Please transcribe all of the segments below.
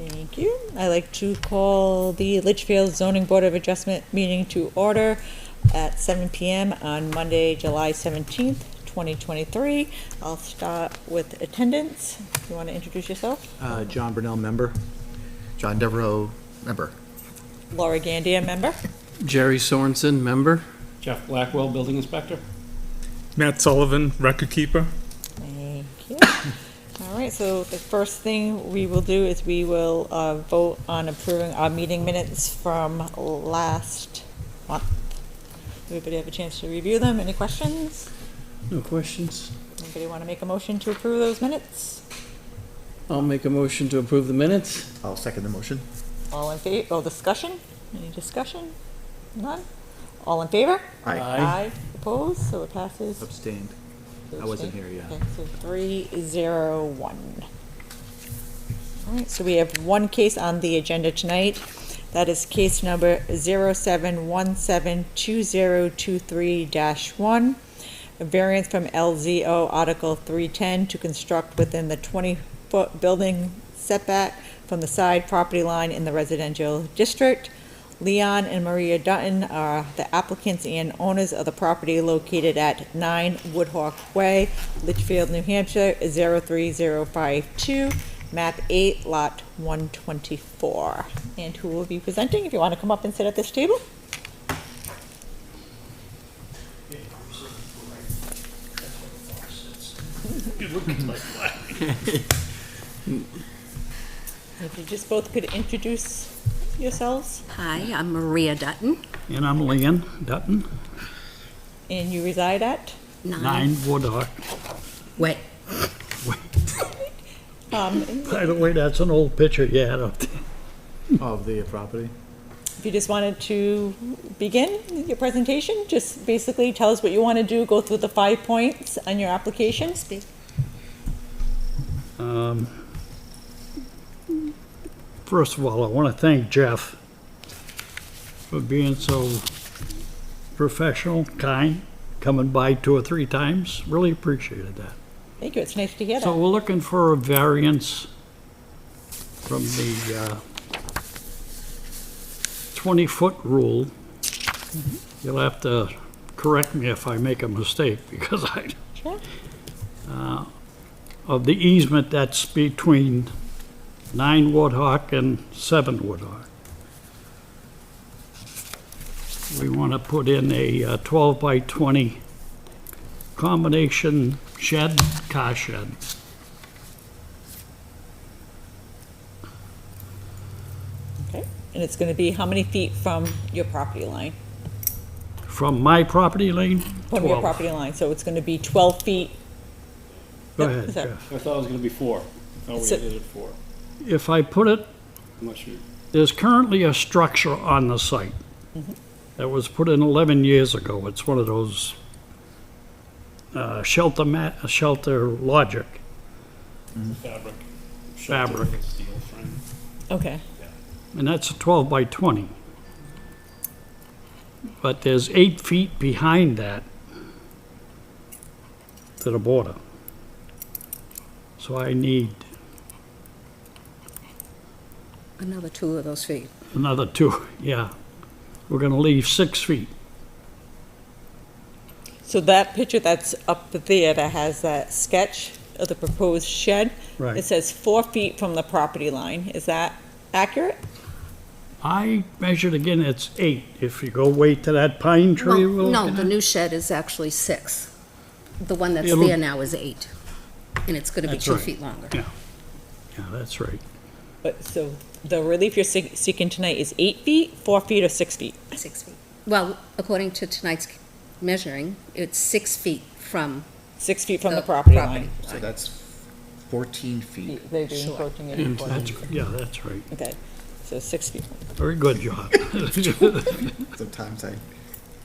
Thank you. I'd like to call the Litchfield Zoning Board of Adjustment meeting to order at 7 p.m. on Monday, July 17th, 2023. I'll start with attendance. You want to introduce yourself? John Brunel, member. John Devereaux, member. Laura Gandia, member. Jerry Sorensen, member. Jeff Blackwell, building inspector. Matt Sullivan, record keeper. Thank you. All right, so the first thing we will do is we will vote on approving our meeting minutes from last month. Everybody have a chance to review them? Any questions? No questions. Anybody want to make a motion to approve those minutes? I'll make a motion to approve the minutes. I'll second the motion. All in favor? Oh, discussion? Any discussion? None? All in favor? Aye. Aye. Opposed? So it passes. Abstained. I wasn't here yet. Okay, so 3-0-1. All right, so we have one case on the agenda tonight. That is case number 07172023-1. A variance from LZO Article 310 to construct within the 20-foot building setback from the side property line in the residential district. Leon and Maria Dutton are the applicants and owners of the property located at 9 Woodhawk Way, Litchfield, New Hampshire, 03052, map 8, lot 124. And who will be presenting? If you want to come up and sit at this table. If you just both could introduce yourselves. Hi, I'm Maria Dutton. And I'm Leon Dutton, And you reside at? 9 Woodhawk. Wait, By the way, that's an old picture you had up there. Of the property. If you just wanted to begin your presentation, just basically tell us what you want to do, go through the 5 points on your application. speak. First of all, I want to thank Jeff for being so professional, kind, coming by 2 or 3 times. Really appreciated that. Thank you, it's nice to hear So that. we're looking for a variance from the 20-foot rule. You'll have to correct me if I make a mistake, because Sure. of the easement that's between 9 Woodhawk and 7 Woodhawk. We want to put in a 12 by 20 combination shed, car shed. Okay, and it's going to be how many feet from your property line? From my property lane, From your property line, so it's going to be 12 feet. Go Yep, ahead, is that- Jeff. I thought it was gonna be 4. I thought we So- did it 4. If I put it, I'm not sure. there's currently a structure on the site that was put in 11 years ago. It's one of those shelter logic. Fabric. Fabric. Shelter, steel frame. Okay, And that's a 12 by 20. But there's 8 feet behind that to the border. So I need Another 2 of those feet. another 2, yeah. We're gonna leave 6 feet. so that picture that's up there that has that sketch of the proposed shed, Right. it says 4 feet from the property line. Is that accurate? I measured again, it's 8. If you go way to that pine tree we're Well, no, looking the at. new shed is actually 6. The one that's It'll- there now is 8. And it's gonna be That's 2 right. feet longer. Yeah, that's right. But, so the relief you're seeking tonight is 8 feet, 4 feet, or 6 feet? 6 feet. Well, according to tonight's measuring, it's 6 feet from 6 feet from the the property property. line. So that's 14 feet. They've been Sure. encroaching it. Yeah, that's right. Okay, so 6 feet. Very good job. Sometimes I,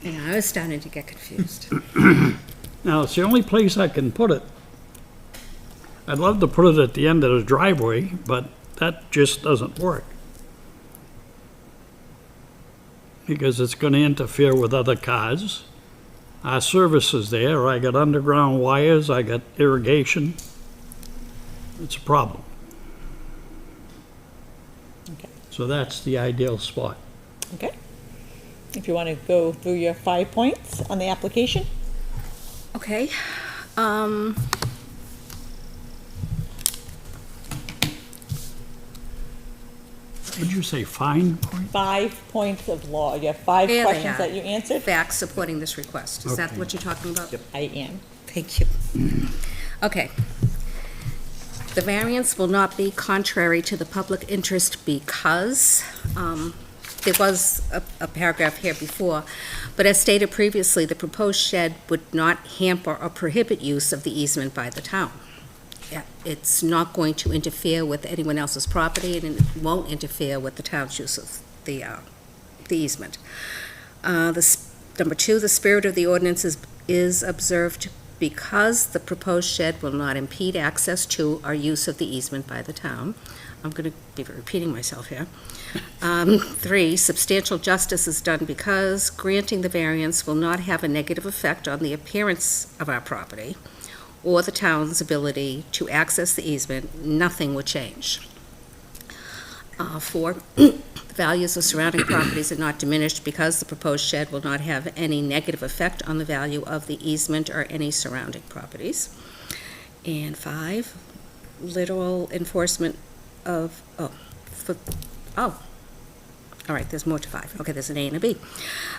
Yeah, I was starting to get confused. Now, it's the only place I can put it. I'd love to put it at the end of the driveway, but that just doesn't work. Because it's gonna interfere with other cars. Our service is there, I got underground wires, I got irrigation. It's a problem. Okay. So that's the ideal spot. Okay. If you want to go through your 5 points on the application? Okay. Would you say fine point? 5 points of law. You have 5 There they questions are. that you answered? Facts supporting this request. Is that Okay. what you're talking about? Yep. I am. Thank you. Okay. The variance will not be contrary to the public interest because, there was a paragraph here before, but as stated previously, the proposed shed would not hamper or prohibit use of the easement by the town. Yeah, it's not going to interfere with anyone else's property, and it won't interfere with the town's use of the easement. Number 2, the spirit of the ordinance is observed because the proposed shed will not impede access to or use of the easement by the town. I'm going to be repeating myself here. 3, substantial justice is done because granting the variance will not have a negative effect on the appearance of our property or the town's ability to access the easement. Nothing would change. 4, the values of surrounding properties are not diminished because the proposed shed will not have any negative effect on the value of the easement or any surrounding properties. And 5, literal enforcement of, all right, there's more to 5. Okay, there's an A and a B.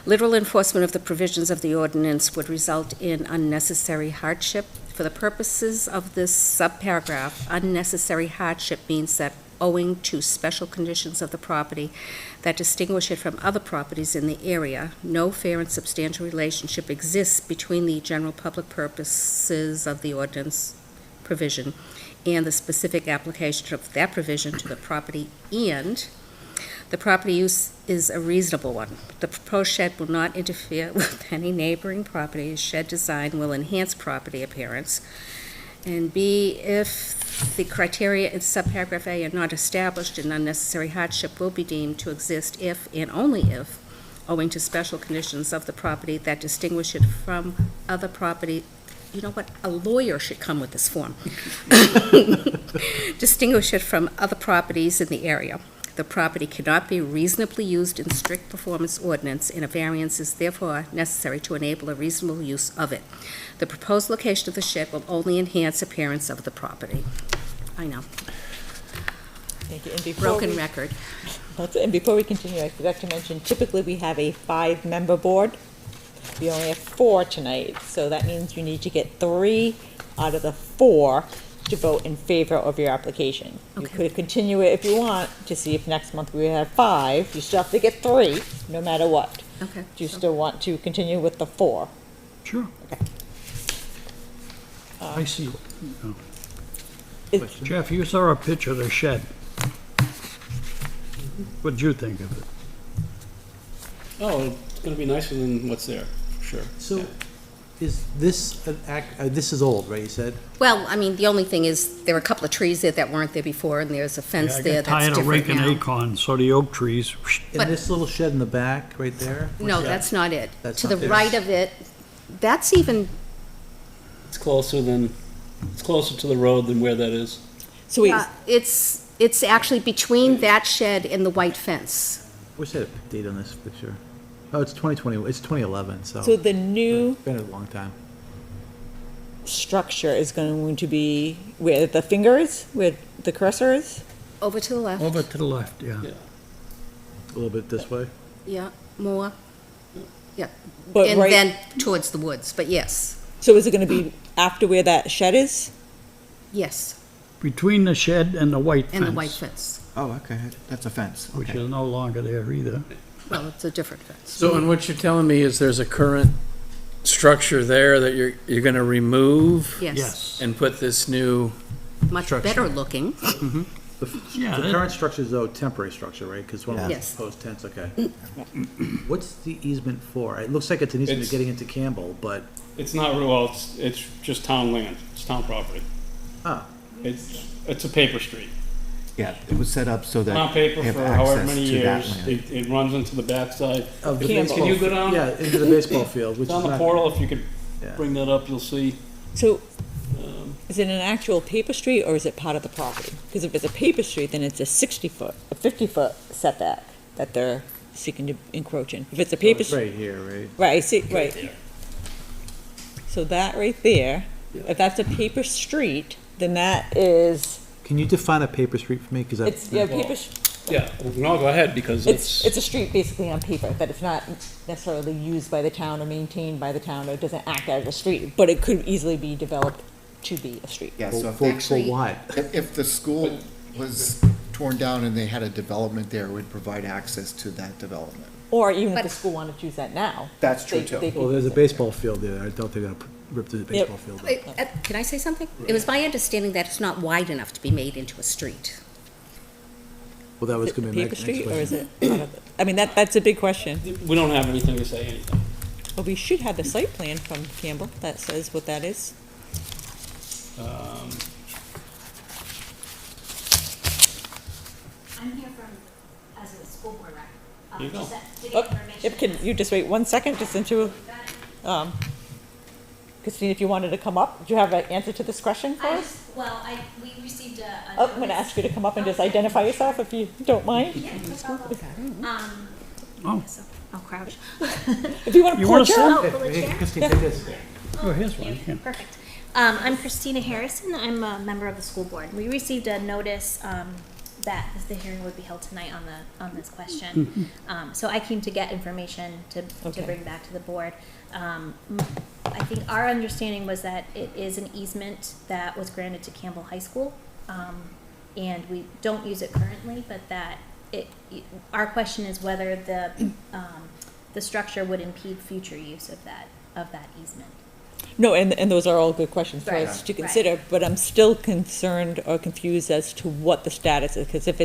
Literal enforcement of the provisions of the ordinance would result in unnecessary hardship. For the purposes of this subparagraph, unnecessary hardship means that owing to special conditions of the property that distinguish it from other properties in the area, no fair and substantial relationship exists between the general public purposes of the ordinance provision and the specific application of that provision to the property, and the property use is a reasonable one. The proposed shed will not interfere with any neighboring properties. Shed design will enhance property appearance. And B, if the criteria in subparagraph A are not established, an unnecessary hardship will be deemed to exist if, and only if, owing to special conditions of the property that distinguish it from other property. You know what? A lawyer should come with this form. Distinguish it from other properties in the area. The property cannot be reasonably used in strict performance ordinance, and a variance is therefore necessary to enable a reasonable use of it. The proposed location of the shed will only enhance appearance of the property. I know, Thank you. And before broken we- record. And before we continue, I forgot to mention, typically we have a 5-member board. We only have 4 tonight, so that means you need to get 3 out of the 4 to vote in favor of your application. You Okay. could continue it if you want to see if next month we have 5. You still have to get 3, no matter what. Okay. Do you still want to continue with the 4? Sure. Okay. I see. Is- Jeff, you saw a picture of the shed. What'd you think of it? Oh, it's gonna be nicer than what's there, for sure. So, is this this is old, right, you said? Well, I mean, the only thing is, there are a couple of trees there that weren't there before, and there's a fence Yeah, I there got that's tired of different raking now. acorns, so the oak trees, And But- this little shed in the back, right there? No, What's that? that's not it. That's To not the it. right of it, that's even, It's closer to the road than where that is. So wait, it's actually between that shed and the white fence. What's that date on this picture? Oh, it's 2020, it's 2011, so. so the new It's been a long time. structure is going to be where the finger is, where the cursor is? Over to the left. over to the left, yeah. Yeah. A little bit this way. Yeah, more. Yeah, But and right- then towards the woods, but yes, So is it gonna be after where that shed is? yes, Between the shed and the white fence. and the white fence. Oh, okay, that's a fence, Which okay. is no longer there either. Well, it's a different fence. So, and what you're telling me is there's a current structure there that you're gonna remove Yes, Yes. and put this new, much Structure. better looking. Yeah, The that- current structure is though temporary structure, right? Because one of them Yes. is proposed tents, okay. What's the easement for? It looks like it's an easement It's- getting into Campbell, but, It's not real, well, it's just town land, it's town property. ah, It's a paper street. Yeah, it was set up so that On paper they have for however access many to that years. land. It runs into the backside. of the Campbell. Can you go down? Yeah, into the baseball field, which It's is on the not. portal, if you could Yeah. bring that up, you'll see. So, is is it an actual paper street or is it part of the property? Because if it's a paper street, then it's a 60-foot, a 50-foot setback that they're seeking to encroach in. If it's a paper, It's right here, right? right, I see, right. So that right there, if that's a paper street, then that is, Can you define a paper street for me? Because it's, yeah, paper, Yeah, no, go ahead, because it's a street basically on paper, that it's not necessarily used by the town or maintained by the town, or it doesn't act as a street, but it could easily be developed to be a street. Yeah, so if for actually, what? if the school was torn down and they had a development there, it would provide access to that development. Or even if the But- school wanted to use that now. That's true, they- too. they could Well, there's a use it. baseball field there. I doubt they're gonna rip the baseball field up. Can I say something? It was my understanding that it's not wide enough to be made into a street. Well, that was Is it gonna a be my paper next street, or is question. it, I mean, that's a big question. we don't have anything to say anything. Well, we should have the site plan from Campbell that says what that is. I'm here from, as a school board rep. You go. just to Oh, get information. if, can you just wait 1 second, just into, Christine, if you wanted to come up, do you have an answer to this question for I us? just, well, we received a. Oh, I'm gonna ask you to come up and just identify yourself if you don't mind. Yeah, no problem. Oh. So, I'll crouch. If you want to You pull wanna a chair. sit? Oh, pull a Hey, chair? Christine, take this. Oh, here's one, yeah. Perfect. I'm Christina Harrison. I'm a member of the school board. We received a notice that the hearing would be held tonight on this question. So I came to get information to Okay. bring back to the board. I think our understanding was that it is an easement that was granted to Campbell High School, and we don't use it currently, but that our question is whether the structure would impede future use of that easement. No, and those are all good questions for Right, us to right. consider, but I'm still concerned or confused as to what the status is, because if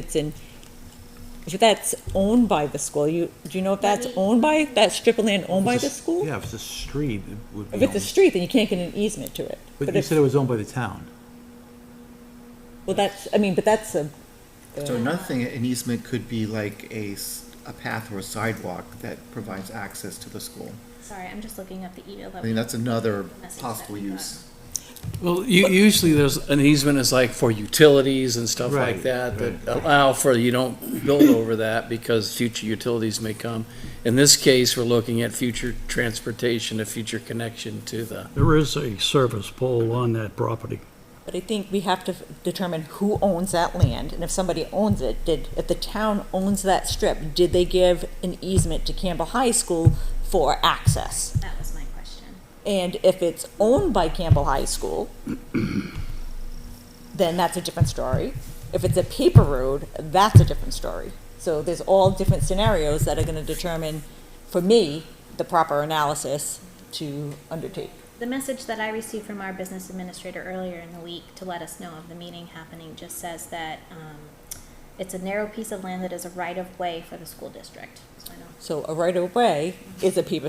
that's owned by the school, do you know if that's owned by, that strip of land owned by the school? Yeah, if it's a street, it would be. If it's a owned. street, then you can't get an easement to it. But But you if, said it was owned by the town. well, that's, I mean, but that's a, So another thing, an easement could be like a path or a sidewalk that provides access to the school. Sorry, I'm just looking at the email that I mean, that's another Message possible that we got. use. Well, usually there's, an easement is like for utilities and stuff like Right, that, that right. allow for, you don't build over that because future utilities may come. In this case, we're looking at future transportation, a future connection to the, There is a service pole on that property. but I think we have to determine who owns that land, and if somebody owns it, if the town owns that strip, did they give an easement to Campbell High School for access? That was my question. And if it's owned by Campbell High School, then that's a different story. If it's a paper road, that's a different story. So there's all different scenarios that are gonna determine, for me, the proper analysis to undertake. The message that I received from our business administrator earlier in the week to let us know of the meeting happening just says that it's a narrow piece of land that is a right-of-way for the school district. So I know. So a right-of-way is a paper,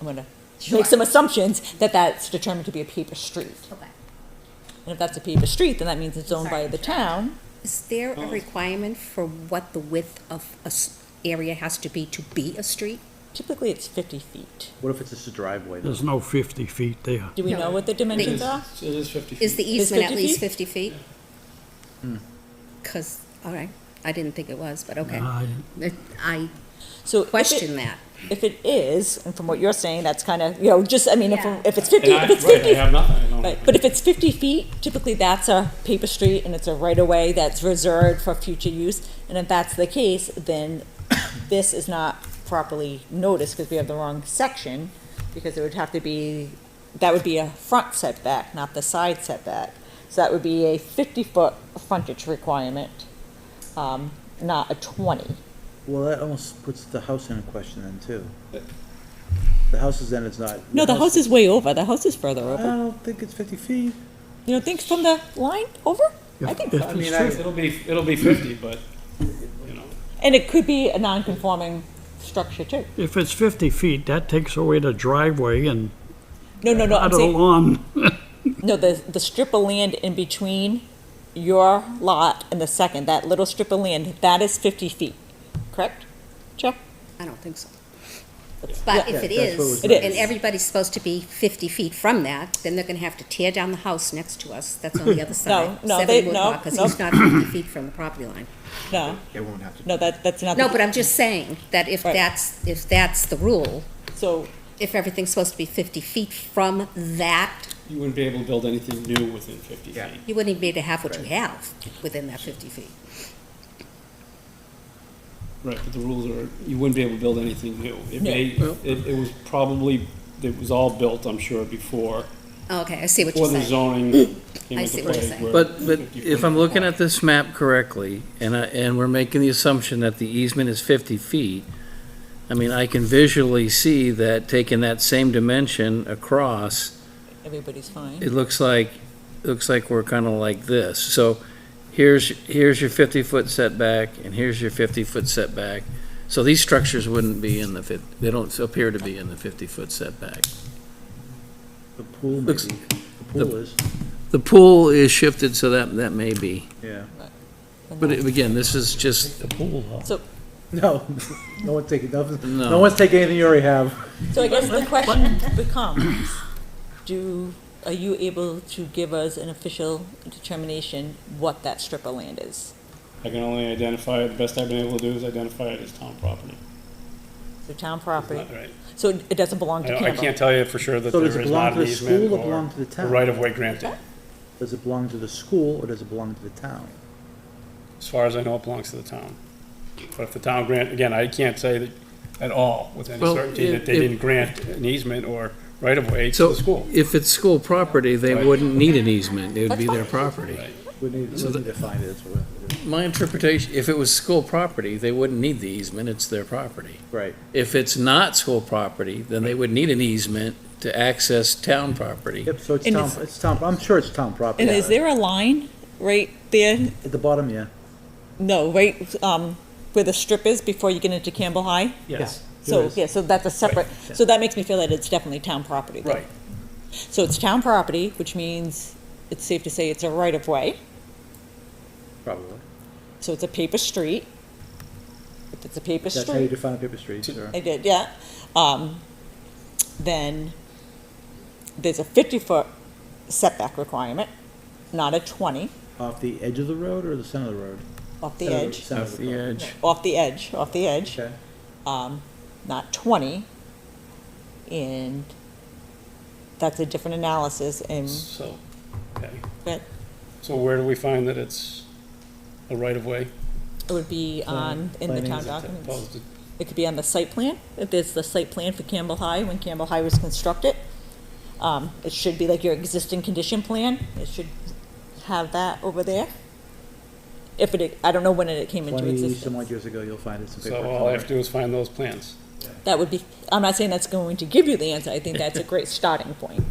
I'm gonna make some assumptions that that's determined to be a paper street. Okay. And if that's a paper street, then that means it's owned by Sorry. the town. Is there a requirement for what the width of a area has to be a street? Typically, it's 50 feet. What if it's just a driveway? There's no 50 feet there. Do we know what the dimensions are? So it is 50 feet. Is the easement at 50 least feet? 50 feet? Because, all right, I didn't think it was, but okay. I So if it- question that. If it is, and from what you're saying, that's kind of, just, I mean, Yeah. if it's 50, And if it's right, 50, I have nothing. I don't- right, but if it's 50 feet, typically that's a paper street and it's a right-of-way that's reserved for future use. And if that's the case, then this is not properly noticed because we have the wrong section, because it would have to be, that would be a front setback, not the side setback. So that would be a 50-foot frontage requirement, not a 20. Well, that almost puts the house in question then, too. The house is then, it's not. No, the house is way over. The house is further I over. don't think it's 50 feet. You don't think from the line over? I think If so. I mean, it's 50 it'll be 50, but, you know. And it could be a non-conforming structure too. If it's 50 feet, that takes away the driveway and No, I'm out of the saying, lawn. no, the strip of land in between your lot and the second, that little strip of land, that is 50 feet, correct? Jeff? I don't think so. But Yeah, if it that's what is, was It is. and everybody's supposed to be 50 feet from that, then they're gonna have to tear down the house next to us, that's on the other side. no, they- Because no. he's not 50 feet from the property line. No, It won't have to. no, that's not. No, the- but I'm just saying that if Right. that's the rule, So, if everything's supposed to be 50 feet from that, You wouldn't be able to build anything new within 50 Yeah. feet. you wouldn't even be able to have what you have within that 50 feet. Right, but the rules are, you wouldn't be able to build anything new. It No. may, it was probably, it was all built, I'm sure, before Okay, I see what you're the saying. zoning came I into see what you're play. saying. where But 50 if feet I'm looking apart. at this map correctly, and we're making the assumption that the easement is 50 feet, I mean, I can visually see that taking that same dimension across, everybody's fine. it looks like we're kind of like this. So here's your 50-foot setback, and here's your 50-foot setback. So these structures wouldn't be in they don't appear to be in the 50-foot setback. The pool may Looks- be, the pool is, The pool is shifted, so that may be. yeah. But again, this is just, So, No, no one's taking, no No. one's taking anything you already have. so I guess the question becomes, are you able to give us an official determination what that strip of land is? I can only identify, the best I've been able to do is identify it as town property. So town property, Not right. so it doesn't belong to I Campbell? can't tell you for sure that So there does it is belong not to an the easement school or belong to the or a town? right-of-way granted. Does it belong to the school or does it belong to the town? As far as I know, it belongs to the town. But if the town grant, again, I can't say that at all with any Well, certainty that they if- didn't grant an easement or right-of-way to so the school. if it's school property, they Right. wouldn't need an easement. It would be their property. Right. We need to find it, that's what My interpretation, if it was school property, they wouldn't need the easement, it's their property. right. If it's not school property, then they would need an easement to access town property. Yep, so it's And town, is- it's town, I'm sure it's town property. And is there a line right there? At the bottom, yeah. No, right, where the strip is before you get into Campbell High? Yes. So, is. yeah, so that's a separate, so that makes me feel that it's definitely town property. then. Right. So it's town property, which means it's safe to say it's a right of way, Probably. so it's a paper street. If it's a paper That's how you street, define a paper street, sir. I did, yeah. Then there's a 50-foot setback requirement, not a 20, Off the edge of the road or the center of the road? off the Center of edge. center of Off the the road. edge. Off the edge, Okay. not 20. And that's a different analysis, and, So, okay. but So where do we find that it's a right-of-way? it would be in the town Planning. documents. Opposed to- It could be on the site plan, if there's the site plan for Campbell High, when Campbell High was constructed. It should be like your existing condition plan, it should have that over there. If it, I don't know when it came into 20 some existence. odd years ago, you'll find it. Some So paper all I have to do is find those plans. That would be, I'm not saying that's going to give you the answer, I think that's a great starting point.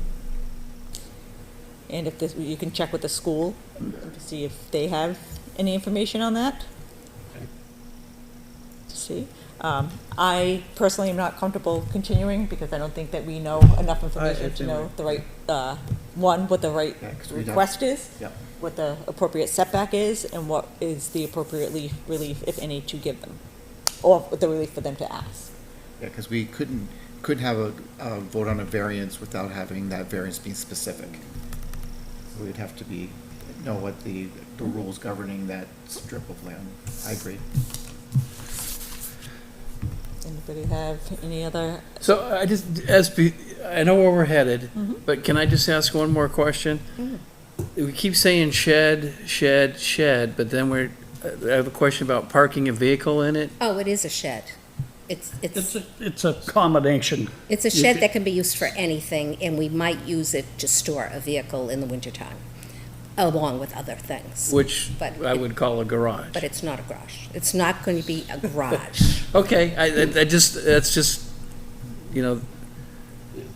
And if this, you can check with the school, to see if they have any information on that. Okay. To see. I personally am not comfortable continuing, because I don't think that we know enough information to same know way. the right, what the right Yeah, 'cause we don't- request is, Yep. what the appropriate setback is, and what is the appropriate relief, if any, to give them, or the relief for them to ask. Yeah, because we couldn't have a vote on a variance without having that variance be specific. We'd have to know what the rules governing that strip of land. I agree. Anybody have any other, So I know where we're headed, but can I just ask one more question? We keep saying shed, shed, shed, but then I have a question about parking a vehicle in it. Oh, it is a shed. It's It's a combination. It's a shed that can be used for anything, and we might use it to store a vehicle in the wintertime, along with other things. Which But I it- would call a garage. But it's not a garage. It's not going to be a garage. Okay, that's just,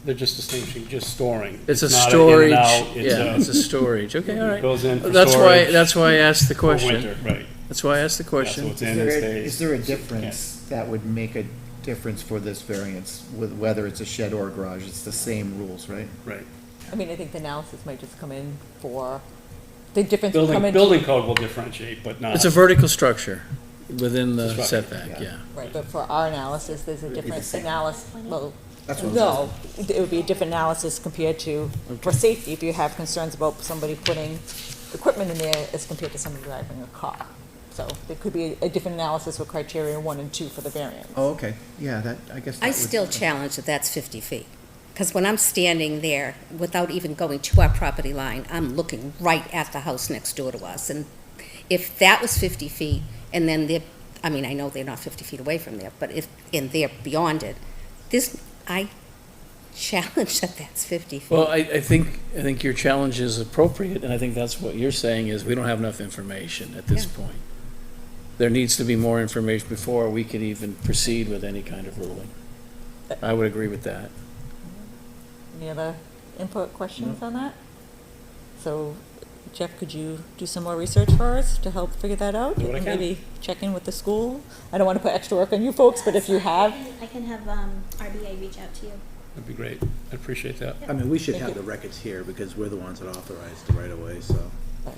They're just distinguishing, just storing. it's a not in and storage, out, it's yeah, it's a storage, okay, all It right. goes in for That's storage why I asked the for question. winter, right. That's why I asked the Yeah, so question. it's in and stays. Is there a difference that would make a difference for this variance with whether it's a shed or a garage? It's the same rules, right? Right. I mean, I think the analysis might just come in for, the difference will come into. Building code will differentiate, but not. It's a vertical structure. within the That's right. setback, Yeah. yeah. Right, but for our analysis, there's a be the different same. analysis, well, That's what I'm no, it would be a different analysis compared to, for safety, if you have concerns about somebody putting equipment in there as compared to somebody driving a car. So there could be a different analysis with criteria 1 and 2 for the variance. Oh, okay, yeah, that, I guess. that I would- still challenge that that's 50 feet. Because when I'm standing there, without even going to our property line, I'm looking right at the house next door to us. And if that was 50 feet, and then they're, I mean, I know they're not 50 feet away from there, but if, and they're beyond it, I challenge that that's 50 feet. Well, I think your challenge is appropriate, and I think that's what you're saying is we don't have enough information at this Yeah. point. There needs to be more information before we can even proceed with any kind of ruling. I would agree with that. Any other input, questions on that? So Jeff, could you do some more research for us to help figure that out? Do what I can. Maybe check in with the school? I don't want to put extra work on you folks, but if you have, I can have RBA reach out to you. That'd be great. I appreciate that. I mean, we should Thank have you. the records here because we're the ones that authorized the right of way, so.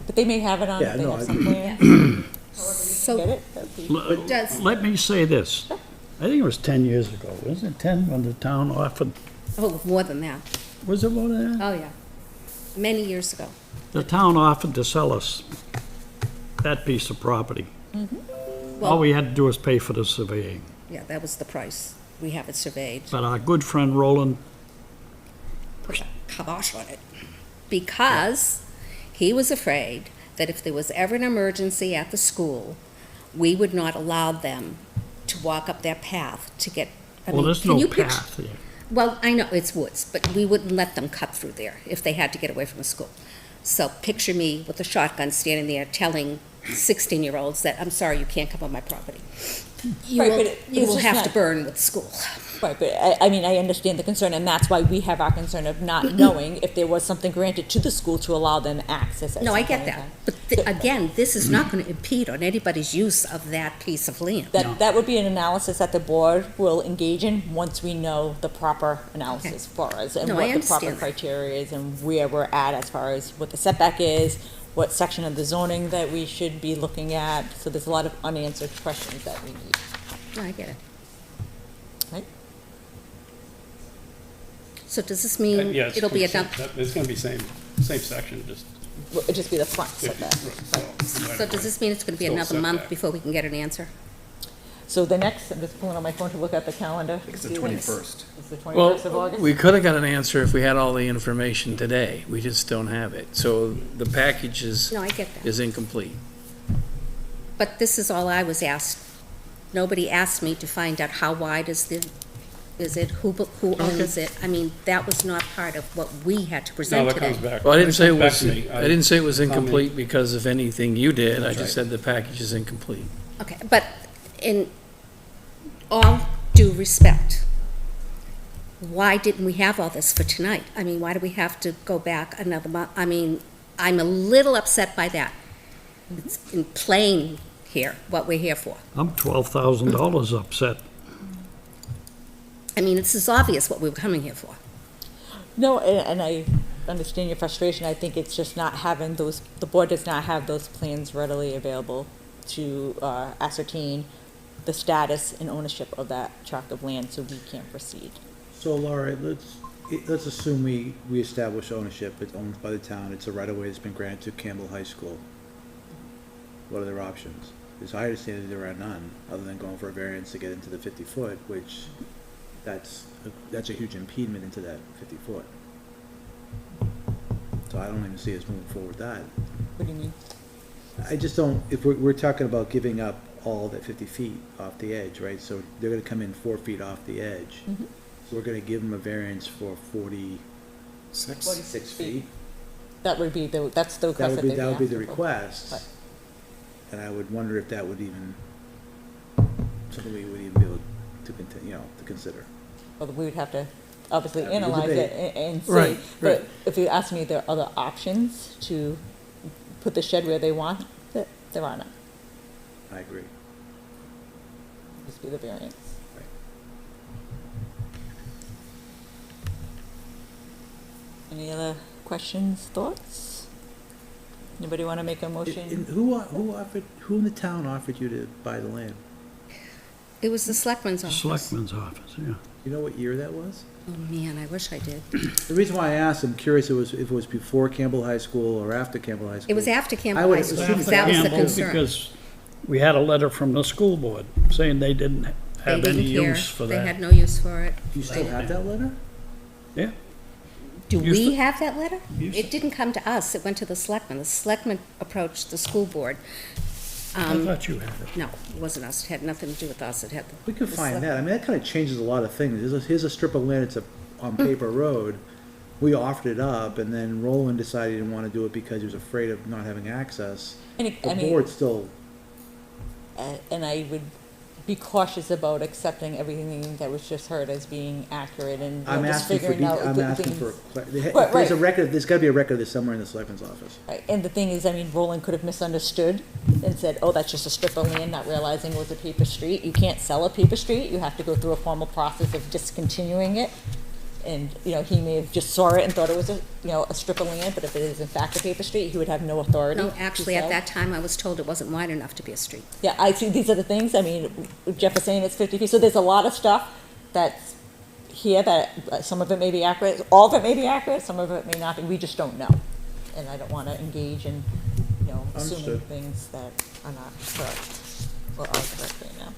but they may have it on, Yeah, if they no, have I some agree. plans. However we So- can get it, that'd be- Does- Let me say this. I think it was 10 years ago, wasn't it 10, when the town offered, Oh, more than that. was it more than that? Oh, yeah. Many years ago. The town offered to sell us that piece of property. All Well, we had to do was pay for the surveying. yeah, that was the price. We have it surveyed. But our good friend Roland, Put a kibosh on it. Because he was afraid that if there was ever an emergency at the school, we would not allow them to walk up their path to get, I well, mean, there's can no you picture? path there. Well, I know, it's woods, but we wouldn't let them cut through there if they had to get away from the school. So picture me with a shotgun standing there telling 16-year-olds that, I'm sorry, you can't come on my property. You Right, will, but you it's will just have not- to burn with school. Right, but I mean, I understand the concern, and that's why we have our concern of not knowing if there was something granted to the school to allow them access at No, I some get point in that. time. But again, this is not going to impede on anybody's use of that piece of land. That would be an analysis that the board will engage in once we know the proper analysis for us and No, I what the proper understand that. criteria is and where we're at as far as what the setback is, what section of the zoning that we should be looking at. So there's a lot of unanswered questions that we need, No, I get it. right? So does this mean Yeah, it's it'll be same- enough? It's gonna be same section, just Well, it'd just be the front 50. setback. So does this mean it's going to be Still another month setback. before we can get an answer? So the next, I'm just pulling on my phone to look at the calendar. It's the See, 21st. It's the Well, 21st of August? we could have got an answer if we had all the information today. We just don't have it. So the package is No, I get that. incomplete. But this is all I was asked. Nobody asked me to find out how wide is it, who owns it? I mean, that was not part of what we had to No, present that comes today. back. Well, I didn't say it comes back was, to me. I didn't say it was Tell me. incomplete because of anything you did. I That's just right. said the package is incomplete. Okay, but in all due respect, why didn't we have all this for tonight? I mean, why do we have to go back another month? I mean, I'm a little upset by that. It's in plain here, what we're here for. I'm $12,000 upset. I mean, it's as obvious what we were coming here for. No, and I understand your frustration. I think it's just not having those, the board does not have those plans readily available to ascertain the status and ownership of that tract of land, so we can't proceed. So Laura, let's assume we establish ownership, it's owned by the town, it's a right-of-way that's been granted to Campbell High School. What are their options? As I understand it, there are none, other than going for a variance to get into the 50-foot, which that's a huge impediment into that 50-foot. So I don't even see us moving forward with that. What do you mean? I just don't, if we're talking about giving up all that 50 feet off the edge, right? So they're gonna come in 4 feet off the edge. Mhm. So we're gonna give them a variance for 46 6? feet. That would be the, that's the That request would that be, they'd be that would be the asking for. request. Right. And I would wonder if that would even, something we would even be able to continue, to consider. Well, we would have to obviously That'd be the analyze it debate. and see. Right, But right. if you ask me, if there are other options to put the shed where they want, there are none. I agree. Just be the variance. Right. Any other questions, thoughts? Anybody want to make a motion? And who in the town offered you to buy the land? It was the selectman's office. Selectman's office, yeah. You know what year that was? Oh, man, I wish I did. The reason why I asked, I'm curious if it was before Campbell High School or after Campbell High School. It was after I Campbell would High School, assume because that was the Campbell, concern. Because we had a letter from the school board saying they didn't They have didn't any care. use for They had that. no use for it. Do you still have that letter? Yeah, Do Used we to- have that letter? used It to. didn't come to us, it went to the selectmen. The selectmen approached the school board. I thought you had it. No, it wasn't us, it had nothing to do with us, it had the. We could the find select- that. I mean, that kind of changes a lot of things. Here's a strip of land, it's on paper road. We offered it up, and then Roland decided he didn't want to do it because he was afraid of not having access. And The I mean, board still, and I would be cautious about accepting everything that was just heard as being accurate and you know, I'm just asking for, figuring out I'm the asking things. for, Right, there's a right. record, there's gotta be a record of this somewhere in the selectman's office. Right, and the thing is, I mean, Roland could have misunderstood and said, oh, that's just a strip of land, not realizing it was a paper street. You can't sell a paper street, you have to go through a formal process of discontinuing it. And, you know, he may have just saw it and thought it was a, you know, a strip of land, but if it is in fact a paper street, he would have no authority. No, to actually, at sell. that time, I was told it wasn't wide enough to be a street. Yeah, I see, these are the things, I mean, Jeff was saying it's 50 feet, so there's a lot of stuff that's here that, some of it may be accurate, all of it may be accurate, some of it may not be, we just don't know. And I don't want to engage in, you know, assuming Understood. things that are not correct, or are correct right now.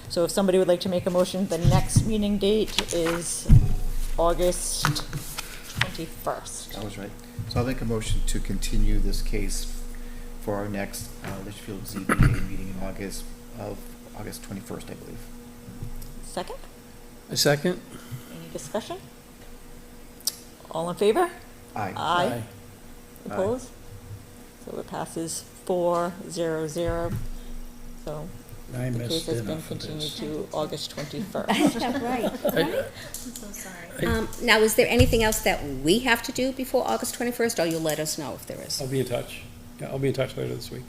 So if somebody would like to make a motion, the next meeting date is August 21st. I was right. So I'll make a motion to continue this case for our next Litchfield ZBA meeting in August 21st, I believe. Second, A second? any discussion? All in favor? Aye. Aye. Opposed? So it passes 4-0-0. So I the case missed has dinner been for continued this. to August 21st. Right. I'm so sorry. Now, is there anything else that we have to do before August 21st, or you'll let us know if there is? I'll be in touch. Yeah, I'll be in touch later this week.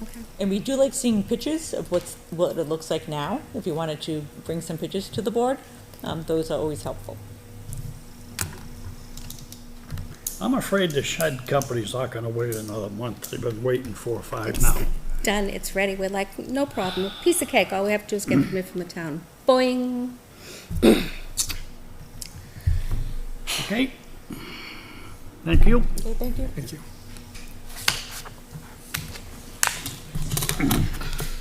Okay. And we do like seeing pictures of what it looks like now. If you wanted to bring some pictures to the board, those are always helpful. I'm afraid the shed company's not gonna wait another month. They've been waiting 4 or 5 now. Done, it's ready, we're like, no problem, piece of cake, all we have to do is get the permit from the town. Boing. Okay? Thank you. Okay, thank you. Thank you.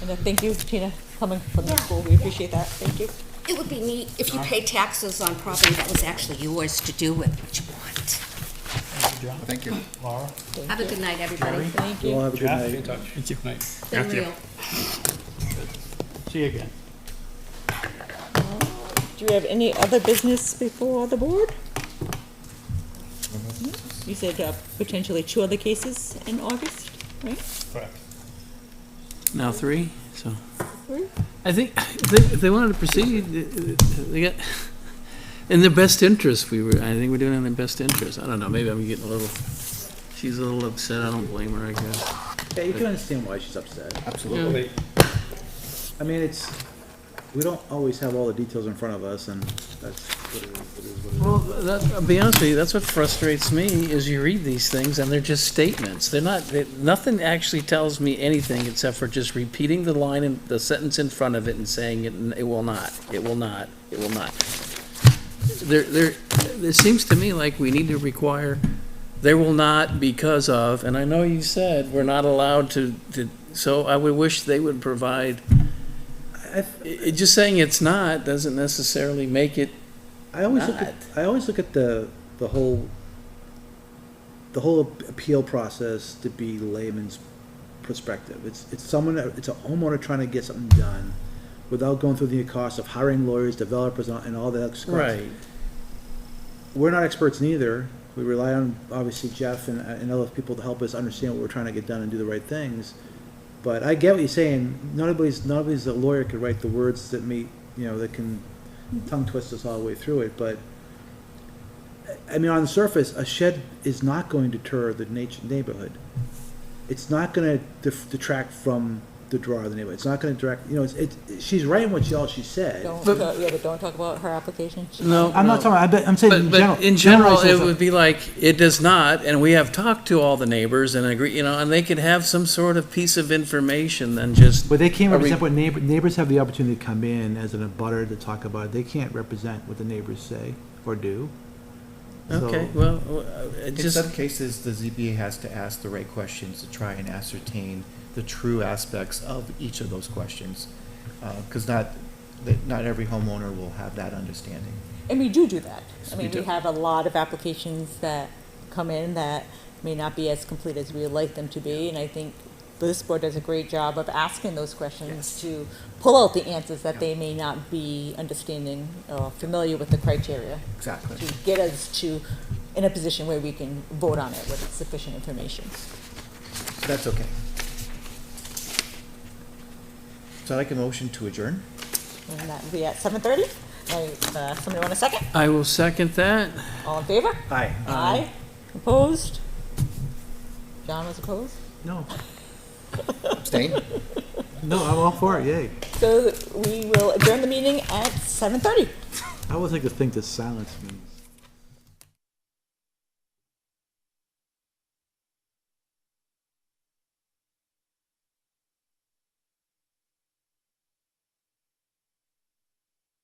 And thank you, Tina, coming from the school. We appreciate that. Thank you. It would be neat if you paid taxes on property that was actually yours to do with what you want. Thank you. Laura? Have a good night, everybody. Thank You all you. have a good Jeff? Be in night. touch. Thank you. Night. Been Thank you. real. See you again. Do we have any other business before the board? You said potentially 2 other cases in August, right? Correct. Now 3, so. 3? I think if they wanted to proceed, they got, in their best interest, I think we're doing it in their best interest. I don't know, maybe I'm getting a little, she's a little upset, I don't blame her, I guess. Yeah, you can understand why she's upset. Absolutely. I mean, we don't always have all the details in front of us, and that's what it is what it is. Well, I'll be honest with you, that's what frustrates me, is you read these things and they're just statements. They're not, nothing actually tells me anything except for just repeating the line in, the sentence in front of it and saying it will not, it will not, it will not. It seems to me like we need to require, there will not because of, and I know you said we're not allowed to, so I would wish they would provide, just saying it's not doesn't necessarily make it. I always look at the whole appeal process to be layman's perspective. It's a homeowner trying to get something done without going through the cost of hiring lawyers, developers, and all that stuff. Right. We're not experts neither. We rely on, obviously, Jeff and other people to help us understand what we're trying to get done and do the right things. But I get what you're saying. Nobody's a lawyer could write the words that meet, that can tongue twist us all the way through it. But I mean, on the surface, a shed is not going to deter the neighborhood. It's not going to detract from the draw of the neighborhood. It's not gonna direct, you know, she's writing what all she said. But don't talk about her application. No. I'm not talking, I'm saying in general. But in general, generally, it would be like, it does not, and we have talked to all the neighbors and agree, you know, and they could have some sort of piece of information than just. But they can't Are we- represent what neighbors have the opportunity to come in as an abutter to talk about it. They can't represent what the neighbors say or do. Okay, So- well, it In just, some cases, the ZBA has to ask the right questions to try and ascertain the true aspects of each of those questions. Because not every homeowner will have that understanding. And we do that. I mean, do. we have a lot of applications that come in that may not be as complete as we would like them to be, and I think this board does a great job of asking those questions to pull out the answers that they may not be understanding or familiar with the criteria, Exactly. to get us to, in a position where we can vote on it with sufficient information. That's okay. So I'd like a motion to adjourn. And that will be at 7:30. Somebody want a second? I will second that. All in favor? Aye. Aye. Opposed? John was opposed? No, Abstain? no, I'm all for it, yay. So we will adjourn the meeting at 7:30. I always like to think that silence means